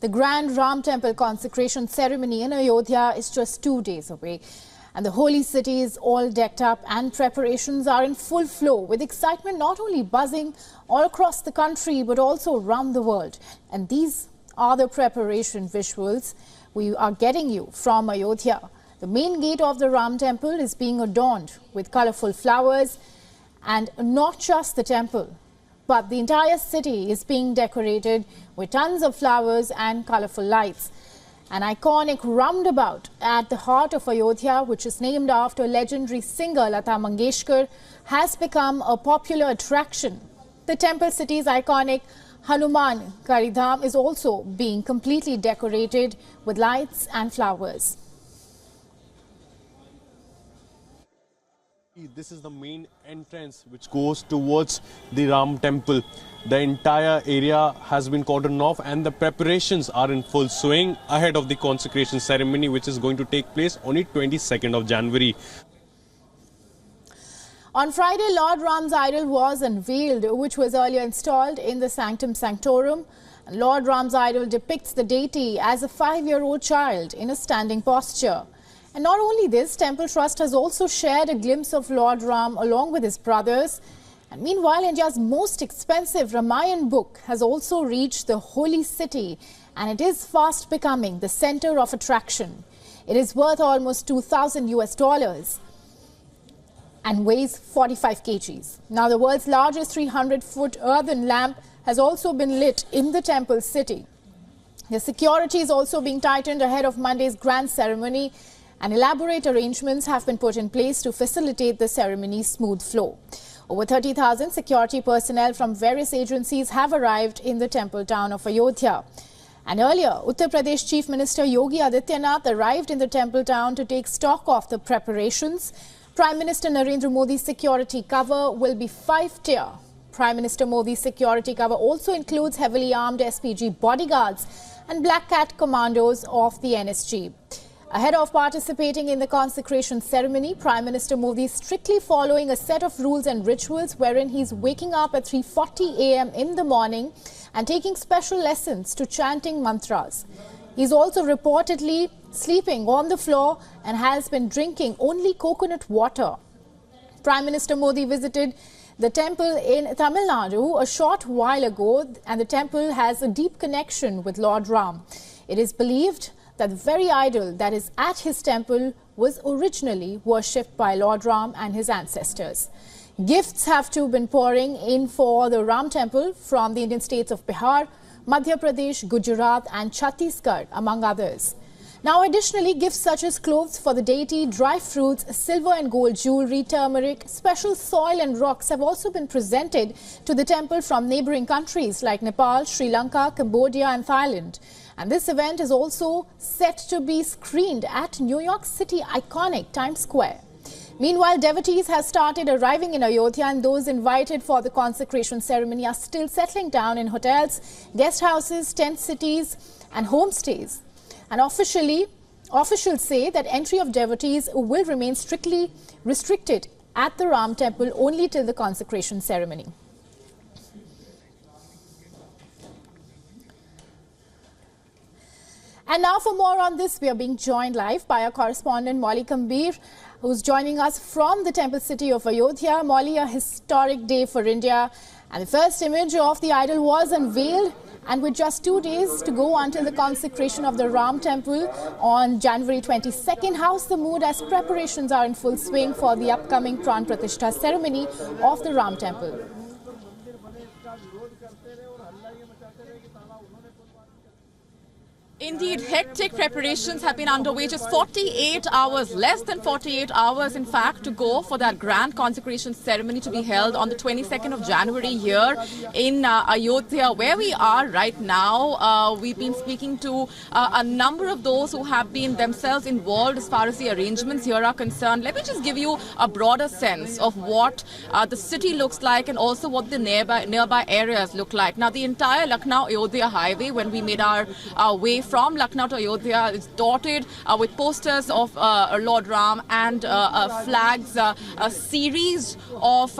The grand Ram Temple consecration ceremony in Ayodhya is just 2 days away. And the holy city is all decked up and preparations are in full flow, with excitement not only buzzing all across the country but also around the world. And these are the preparation visuals we are getting you from Ayodhya. The main gate of the Ram Temple is being adorned with colorful flowers, and not just the temple, but the entire city is being decorated with tons of flowers and colorful lights. An iconic roundabout at the heart of Ayodhya, which is named after legendary singer Lata Mangeshkar, has become a popular attraction. The temple city's iconic Hanuman Karidham is also being completely decorated with lights and flowers. This is the main entrance which goes towards the Ram Temple. The entire area has been cordoned off and the preparations are in full swing ahead of the consecration ceremony, which is going to take place on the 22nd of January. On Friday, Lord Ram's idol was unveiled, which was earlier installed in the Sanctum Sanctorum. Lord Ram's idol depicts the deity as a 5-year-old child in a standing posture. And not only this, Temple Trust has also shared a glimpse of Lord Ram along with his brothers. And meanwhile, India's most expensive Ramayan book has also reached the holy city, and it is fast becoming the center of attraction. It is worth almost $2,000 and weighs 45 kgs. Now, the world's largest 300-foot earthen lamp has also been lit in the temple city. The security is also being tightened ahead of Monday's grand ceremony, and elaborate arrangements have been put in place to facilitate the ceremony's smooth flow. Over 30,000 security personnel from various agencies have arrived in the temple town of Ayodhya. And earlier, Uttar Pradesh Chief Minister Yogi Adityanath arrived in the temple town to take stock of the preparations. Prime Minister Narendra Modi's security cover will be 5-tier. Prime Minister Modi's security cover also includes heavily armed SPG bodyguards and Black Cat commandos of the NSG. Ahead of participating in the consecration ceremony, Prime Minister Modi is strictly following a set of rules and rituals wherein he's waking up at 3:40 a.m. in the morning and taking special lessons to chanting mantras. He's also reportedly sleeping on the floor and has been drinking only coconut water. Prime Minister Modi visited the temple in Tamil Nadu a short while ago, and the temple has a deep connection with Lord Ram. It is believed that the very idol that is at his temple was originally worshipped by Lord Ram and his ancestors. Gifts have too been pouring in for the Ram temple from the Indian states of Bihar, Madhya Pradesh, Gujarat and Chhattisgarh, among others. Now, additionally, gifts such as clothes for the deity, dry fruits, silver and gold jewelry, turmeric, special soil and rocks have also been presented to the temple from neighboring countries like Nepal, Sri Lanka, Cambodia and Thailand. And this event is also set to be screened at New York City iconic Times Square. Meanwhile, devotees have started arriving in Ayodhya, and those invited for the consecration ceremony are still settling down in hotels, guest houses, tent cities and homestays. And officials say that entry of devotees will remain strictly restricted at the Ram temple only till the consecration ceremony. And now for more on this, we are being joined live by our correspondent Molly Kambir, who's joining us from the temple city of Ayodhya. Molly, a historic day for India, and the first image of the idol was unveiled. And with just 2 days to go until the consecration of the Ram temple on January 22nd, how's the mood as preparations are in full swing for the upcoming pran patishtha ceremony of the Ram temple? Indeed, hectic preparations have been underway. Just 48 hours, less than 48 hours, in fact, to go for that grand consecration ceremony to be held on the 22nd of January here in Ayodhya, where we are right now. We've been speaking to a number of those who have been themselves involved as far as the arrangements here are concerned. Let me just give you a broader sense of what the city looks like and also what the nearby areas look like. Now, the entire Lucknow-Ayodhya highway, when we made our way from Lucknow to Ayodhya is dotted with posters of Lord Ram and flags, a series of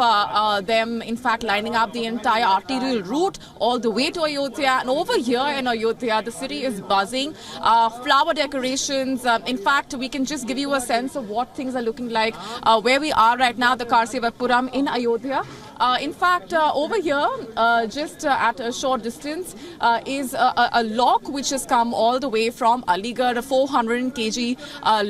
them, in fact, lining up the entire arterial route all the way to Ayodhya. And over here in Ayodhya, the city is buzzing. Flower decorations. In fact, we can just give you a sense of what things are looking like where we are right now, the Karsevapuram in Ayodhya. In fact, over here, just at a short distance, is a lock which has come all the way from Aligarh, a 400 kg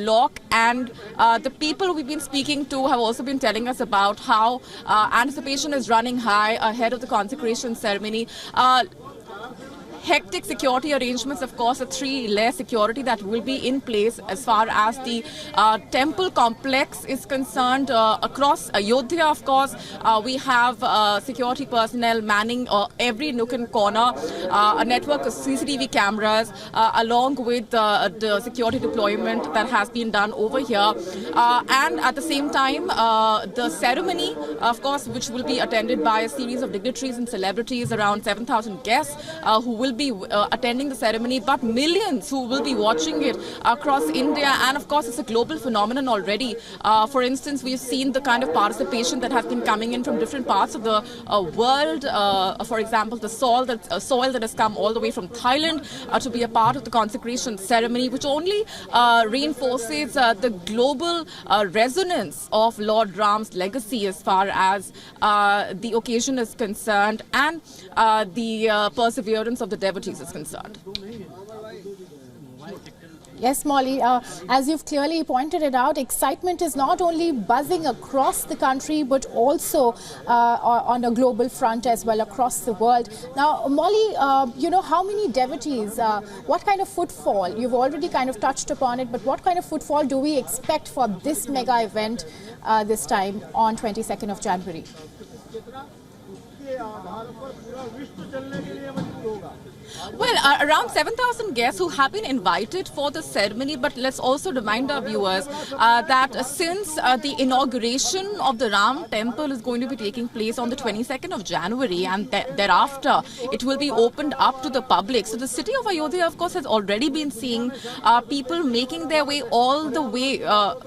lock. And the people we've been speaking to have also been telling us about how anticipation is running high ahead of the consecration ceremony. Hectic security arrangements, of course, a 3-layer security that will be in place as far as the temple complex is concerned. Across Ayodhya, of course, we have security personnel manning every nook and corner, a network of CCTV cameras, along with the security deployment that has been done over here. And at the same time, the ceremony, of course, which will be attended by a series of dignitaries and celebrities, around 7,000 guests who will be attending the ceremony, but millions who will be watching it across India. And of course, it's a global phenomenon already. For instance, we've seen the kind of participation that has been coming in from different parts of the world. For example, the soil that has come all the way from Thailand to be a part of the consecration ceremony, which only reinforces the global resonance of Lord Ram's legacy as far as the occasion is concerned, and the perseverance of the devotees is concerned. Yes, Molly, as you've clearly pointed it out, excitement is not only buzzing across the country, but also on a global front as well across the world. Now, Molly, how many devotees, what kind of footfall? You've already kind of touched upon it, but what kind of footfall do we expect for this mega event this time on 22nd of January? Well, around 7,000 guests who have been invited for the ceremony, but let's also remind our viewers that since the inauguration of the Ram temple is going to be taking place on the 22nd of January, and thereafter it will be opened up to the public. So the city of Ayodhya, of course, has already been seeing people making their way all the way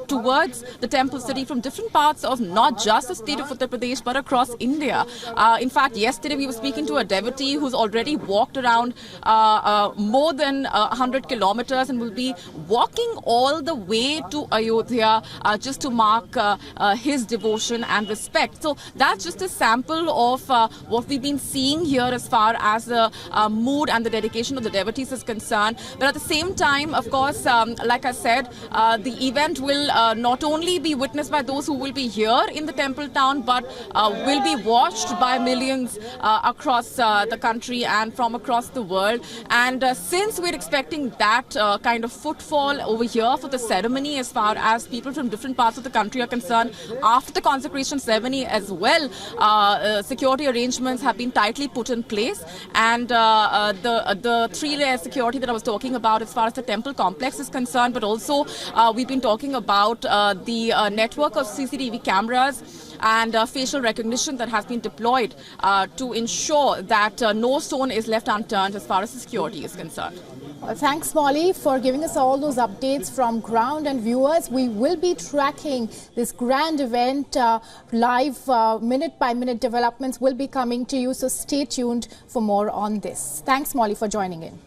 towards the temple city from different parts of not just the state of Uttar Pradesh, but across India. In fact, yesterday we were speaking to a devotee who's already walked around more than 100 kilometers and will be walking all the way to Ayodhya just to mark his devotion and respect. So that's just a sample of what we've been seeing here as far as the mood and the dedication of the devotees is concerned. But at the same time, of course, like I said, the event will not only be witnessed by those who will be here in the temple town, but will be watched by millions across the country and from across the world. And since we're expecting that kind of footfall over here for the ceremony, as far as people from different parts of the country are concerned, after the consecration ceremony as well, security arrangements have been tightly put in place. And the 3-layer security that I was talking about as far as the temple complex is concerned, but also we've been talking about the network of CCTV cameras and facial recognition that has been deployed to ensure that no stone is left unturned as far as the security is concerned. Thanks, Molly, for giving us all those updates from ground. And viewers, we will be tracking this grand event live. Minute-by-minute developments will be coming to you, so stay tuned for more on this. Thanks, Molly, for joining in.